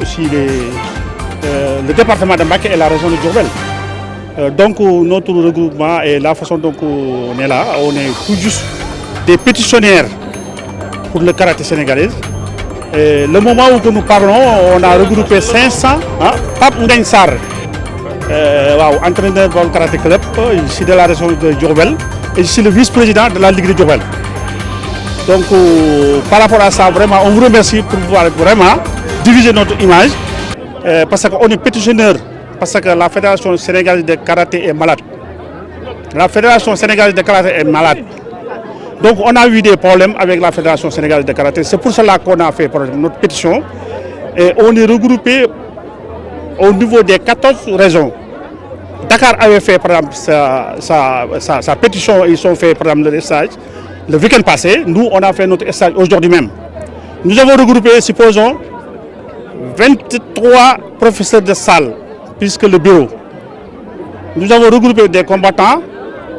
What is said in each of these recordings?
aussi le département de Mbacké et la région de Diourbel. Donc notre regroupement et la façon dont on est là, on est tout juste des pétitionnaires pour le karaté sénégalais. Et le moment où nous parlons, on a regroupé 500, Pape Ngagne Sarr, entraîneur du karaté club, ici de la région de Diourbel, et je suis le vice-président de la Ligue de Diourbel. Donc par rapport à ça, vraiment, on vous remercie pour pouvoir vraiment diviser notre image, parce qu'on est pétitionnaire, parce que la Fédération sénégalaise de karaté est malade. La Fédération sénégalaise de karaté est malade. Donc on a eu des problèmes avec la Fédération sénégalaise de karaté. C'est pour cela qu'on a fait notre pétition. Et on est regroupé au niveau des 14 régions. Dakar avait fait par exemple sa pétition, ils ont fait par exemple le stage le week-end passé. Nous, on a fait notre stage aujourd'hui même. Nous avons regroupé, supposons, 23 professeurs de salle, puisque le bureau. Nous avons regroupé des combattants.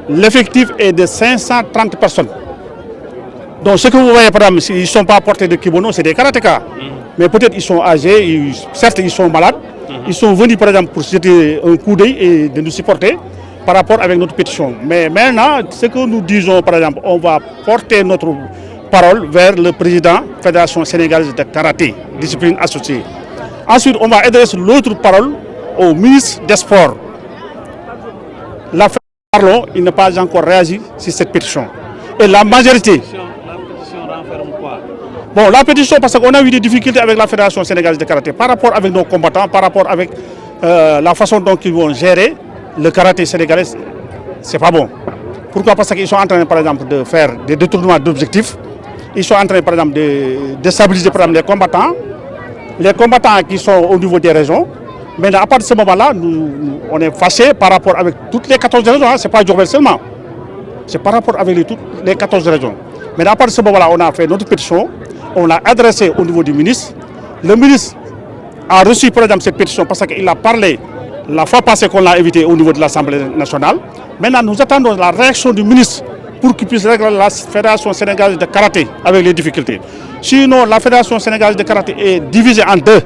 L'effectif est de 530 personnes. Donc ce que vous voyez, par exemple, ils ne sont pas portés de kimono, c'est des karatékas. Mais peut-être ils sont âgés, certes ils sont malades. Ils sont venus par exemple pour jeter un coup d'œil et de nous supporter par rapport avec notre pétition. Mais maintenant, ce que nous disons, par exemple, on va porter notre parole vers le président de la Fédération sénégalaise de karaté, discipline associée. Ensuite, on va adresser l'autre parole au ministre des Sports. La Fédération, il n'a pas encore réagi sur cette pétition. Et la majorité... Bon, la pétition, parce qu'on a eu des difficultés avec la Fédération sénégalaise de karaté par rapport avec nos combattants, par rapport avec la façon dont ils vont gérer le karaté sénégalais, c'est pas bon. Pourquoi? Parce qu'ils sont en train, par exemple, de faire des détournements d'objectifs. Ils sont en train, par exemple, de déstabiliser par exemple, les combattants qui sont au niveau des régions. Mais à partir de ce moment-là, on est fâchés par rapport avec toutes les 14 régions, ce n'est pas Diourbel seulement. C'est par rapport avec toutes les 14 régions. Mais à partir de ce moment-là, on a fait notre pétition, on l'a adressée au niveau du ministre. Le ministre a reçu par exemple cette pétition parce qu'il a parlé la fois passée qu'on l'a invité au niveau de l'Assemblée nationale. Maintenant, nous attendons la réaction du ministre pour qu'il puisse régler la Fédération sénégalaise de karaté avec les difficultés. Sinon, la Fédération sénégalaise de karaté est divisée en deux.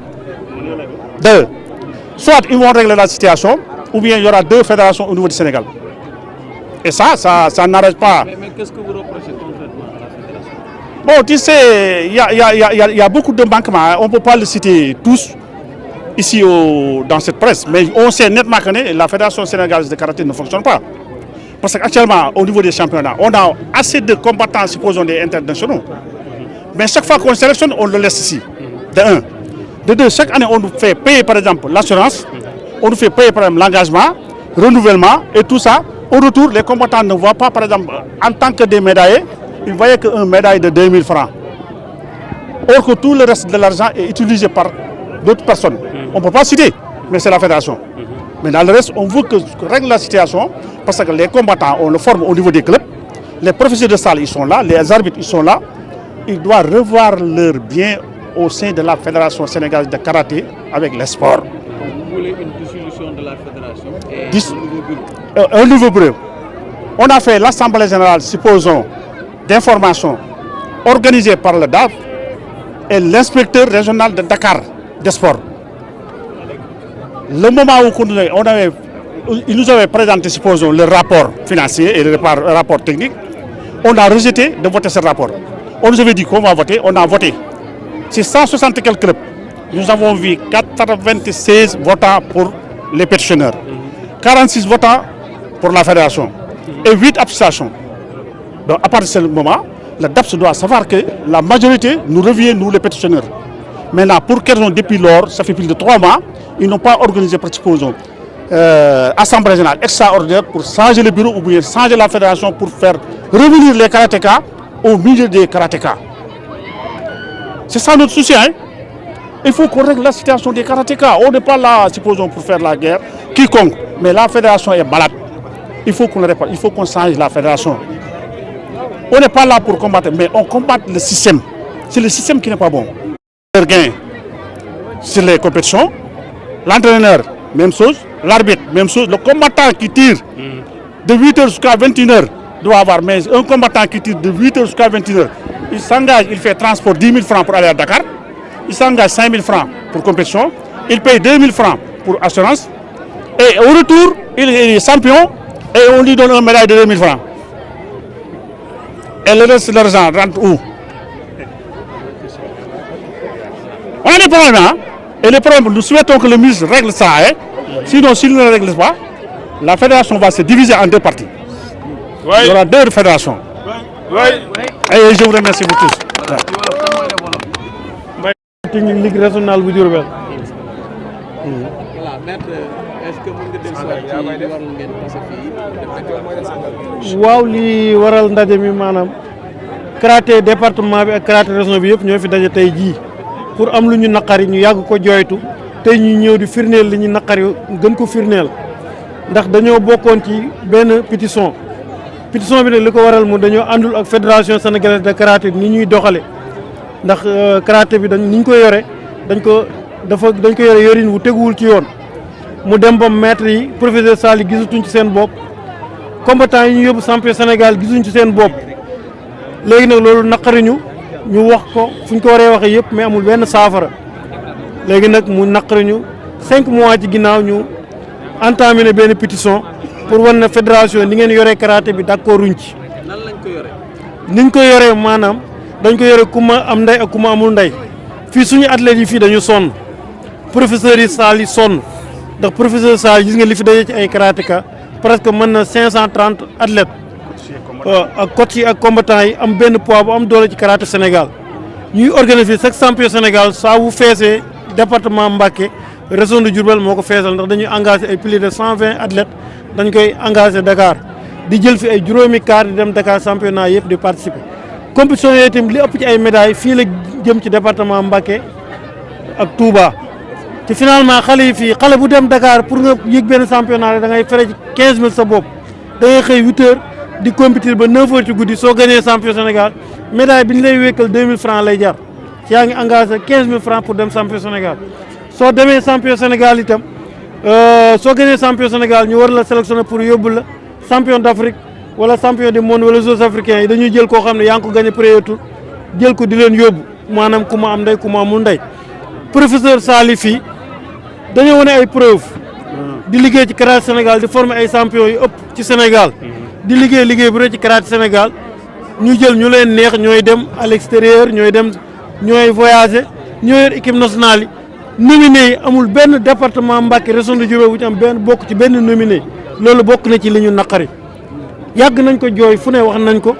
Soit ils vont régler la situation, ou bien il y aura deux fédérations au niveau du Sénégal. Et ça n'arrête pas. Mais qu'est-ce que vous reprochez concrètement à la fédération? Bon, tu sais, il y a beaucoup de manquements. On ne peut pas le citer tous ici dans cette presse. Mais on sait nettement que la Fédération sénégalaise de karaté ne fonctionne pas. Parce qu'actuellement, au niveau des championnats, on a assez de combattants, supposons des internationaux. Mais chaque fois qu'on sélectionne, on le laisse ici. De un. De deux, chaque année, on nous fait payer par exemple l'assurance, on nous fait payer par exemple l'engagement, renouvellement et tout ça. Au retour, les combattants ne voient pas, par exemple, en tant que des médaillés, ils voyaient qu'une médaille de 2000 francs. Or que tout le reste de l'argent est utilisé par d'autres personnes. On ne peut pas citer, mais c'est la fédération. Mais dans le reste, on veut que règle la situation, parce que les combattants, on le forme au niveau des clubs, les professeurs de salle, ils sont là, les arbitres, ils sont là. Ils doivent revoir leurs biens au sein de la Fédération sénégalaise de karaté avec les sports. Vous voulez une dissolution de la fédération et un nouveau bureau. On a fait l'Assemblée générale, supposons, d'information organisée par le DAF et l'inspecteur régional de Dakar des sports. Le moment où il nous avait présenté, supposons, le rapport financier et le rapport technique, on a rejeté de voter ce rapport. On nous avait dit qu'on va voter, on a voté. C'est 160 et quelques clubs. Nous avons vu 96 votants pour les pétitionnaires, 46 votants pour la fédération et 8 abstentions. Donc à partir de ce moment, la DAPS doit savoir que la majorité nous revient, nous les pétitionnaires. Maintenant, pour quelles raisons depuis lors, ça fait plus de 3 mois, ils n'ont pas organisé, supposons, assemblée générale extraordinaire pour changer le bureau ou bien changer la fédération pour faire revenir les karatékas au milieu des karatékas. C'est ça notre souci. Hein? Il faut qu'on règle la situation des karatékas. On n'est pas là, supposons, pour faire la guerre, quiconque. Mais la fédération est malade. Il faut qu'on le répare. Il faut qu'on change la fédération. On n'est pas là pour combattre, mais on combat le système. C'est le système qui n'est pas bon. Le gain sur les compétitions, l'entraîneur, même chose, l'arbitre, même chose, le combattant qui tire de 8h jusqu'à 21h doit avoir, mais un combattant qui tire de 8h jusqu'à 21h, il s'engage, il fait transport 10 000 francs pour aller à Dakar, il s'engage 5 000 francs pour compétition, il paye 2 000 francs pour assurance, et au retour, il est champion, et on lui donne une médaille de 2 000 francs. Et le reste de l'argent rentre où? On a des problèmes, hein? Et le problème, nous souhaitons que le ministre règle ça, hein? Sinon, s'il ne le règle pas, la fédération va se diviser en 2 parties. Oui. Il y aura 2 fédérations. Oui. Et je vous remercie pour tous. technique ligue régionale bu Diourbel. Voilà, maître, est-ce que mën nga dellusiwaat ci li waral ngeen tase fii? waaw li waral ndaje mi maanaam karaté département bi ak karaté région bi yëpp ñoo fi daje tey jii pour am lu ñu naqari ñu yàgg ko jooytu tey ñu ñëw di firndeel li ñu naqari gën ko firndeel ndax dañoo bokkoon ci benn pétition bi nag li ko waral mu dañoo àndul ak fédération sénégalaise de karaté ni ñuy doxale ndax karaté bi ni ñu ko yore dañ ko yore yorin wu teguwul ci yoon mu dem ba maître yi professeur Sall gisatuñ ci seen bopp combattant yi ñu yóbbu champion Sénégal gisuñ ci seen bopp léegi nag loolu naqariñu ñu wax ko fu ñu ko waree waxee yëpp mais amul benn saafara léegi nag mu naqariñu 5 mois ci ginnaaw ñu entamé ne benn pétition pour wan na fédération ni ngeen yoree karaté bi d'accord ruñ ci. nan lañ ko yore. niñ ko yoree maanaam dañ ko yore ku ma am ndey ak ku ma amul ndey fii suñu athlètes yi fii dañu sonn professeurs yi Sall yi sonn ndax professeur Sall gis nga li fi daje ci ay karatéka presque mën na 530 athlètes ak coach yi ak combattants yi am benn poids bu am doole ci karaté Sénégal ñuy organiser chaque champion Sénégal saa bu feesee département Mbacké région de Diourbel moo ko feesal ndax dañuy engagé ay plus de 120 athlètes dañ koy engagé Dakar di jël fi ay juróomi kaar di dem Dakar championnat yëpp di participer compétition yooyu itam li ëpp ci ay médailles fii la jëm ci département Mbacké ak Touba te finalement xale bu dem Dakar pour nga yëg benn championnat da ngay fere ci 15000 sa bopp da ngay xëy 8 heures di compétir ba 9 heures ci guddi soo gagné champion Sénégal médaille bi ñu lay wékkal 2000 francs lay jar yaa ngi engagé 15000 francs pour dem champion Sénégal soo demee champion Sénégal itam soo gagné champion Sénégal ñu war la sélectionné pour yóbbu la champion d'Afrique wala champion du monde wala Jeux africains yi dañuy jël koo xam ne yaa ngi ko gagné premier tour jël ko di leen yóbbu maanaam ku ma am ndey ku ma amul ndey professeur Sall fii dañoo wane ay preuve di liggéey ci karaté Sénégal di former ay champion yu ëpp ci Sénégal di liggéey bu rëy ci karaté Sénégal ñu jël ñu leen neex ñooy dem à l'extérieur ñooy voyager ñoo yor équipe nationale yi nominé yi amul benn département Mbacké région de Diourbel bu ci am benn bokk ci benn nominé loolu bokk na ci li ñu naqari yàgg nañ ko jooy fu ne wax nañ ko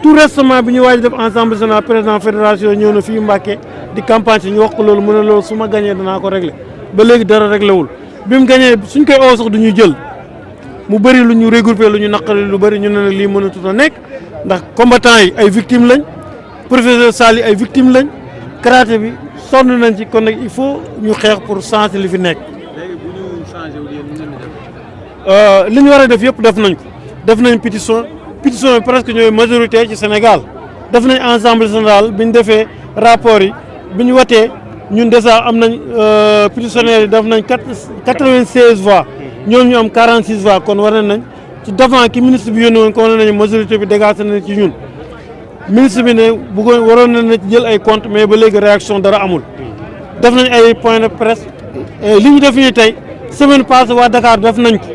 tout récemment bi ñu waaj def ensemble national président fédération ñëw na fii Mbacké di campagne si ñu wax ko loolu mu ne loolu su ma gañee danaa ko régler ba léegi dara réglé wul bi mu gañee suñ koy oo sax du ñu jël mu bëri lu ñu regroupé lu ñu naqari lu bëri ñu ne nag lii mënatut a nekk ndax combattant yi ay victimes lañ professeur Sall yi ay victimes lañ karaté bi sonn nañ ci kon nag il faut ñu xeex pour changer li fi nekk. léegi bu ñu changé wu yéen ñu def. li ñu war a def yëpp def nañ ko def nañ pétition bi presque ñooy majorité ci Sénégal def nañ ensemble général bi ñu defee rapport yi bi ñu watee ñun déjà am nañ pétitionnaires yi def nañ 96 voix ñoom ñu am 46 voix kon war nañ ci devant ki ministre bi yónni woon kon war nañu majorité bi dégagé na ci ñun ministre bi ne bëggoon waroon na ci jël ay compte mais ba léegi réaction dara amul def nañ ay point de presse li ñu def nii tey semaine passée waa Dakar def nañ ko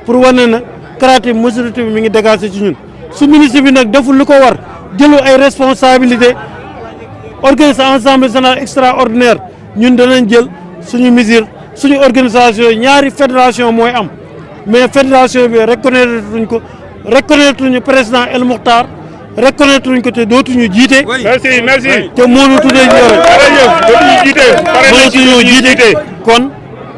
pour wane na karaté majorité bi mi ngi dégagé ci ñun su ministre bi nag deful li ko war jëlul ay responsabilité organiser ensemble général extraordinaire ñun danañ jël suñu mesure suñu organisation ñaari fédération mooy am mais fédération bi reconnaître ñu président El Moukhtar reconnaître ñu ko te dootuñu jiite. merci te mënu tuddee dootuñu jiite kon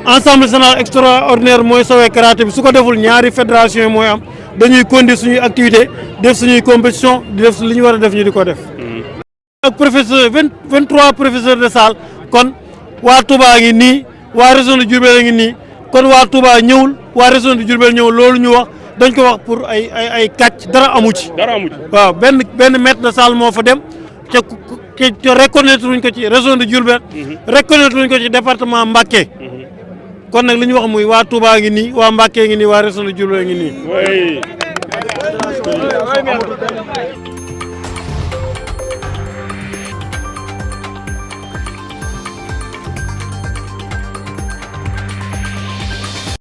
ensemble général extraordinaire mooy sowee karaté bi su ko deful ñaari fédération yi mooy am dañuy conduire suñuy activité def suñuy compétition di def li ñu war a def ñu di ko def. ak professeur 23 professeurs de salle kon waa Touba ngi nii waa région de Diourbel a ngi nii kon waa Touba ñëwul waa région de Diourbel ñëwul loolu ñu wax dañ ko wax pour ay kàcc dara amu ci. waaw benn maître de salle moo fa dem te reconnaître luñ ko ci région de Diourbel. reconnaître luñ ko ci département Mbacké. kon nag li ñu wax muy waa Touba ngi nii waa Mbacké ngi nii waa région de Diourbel ngi nii.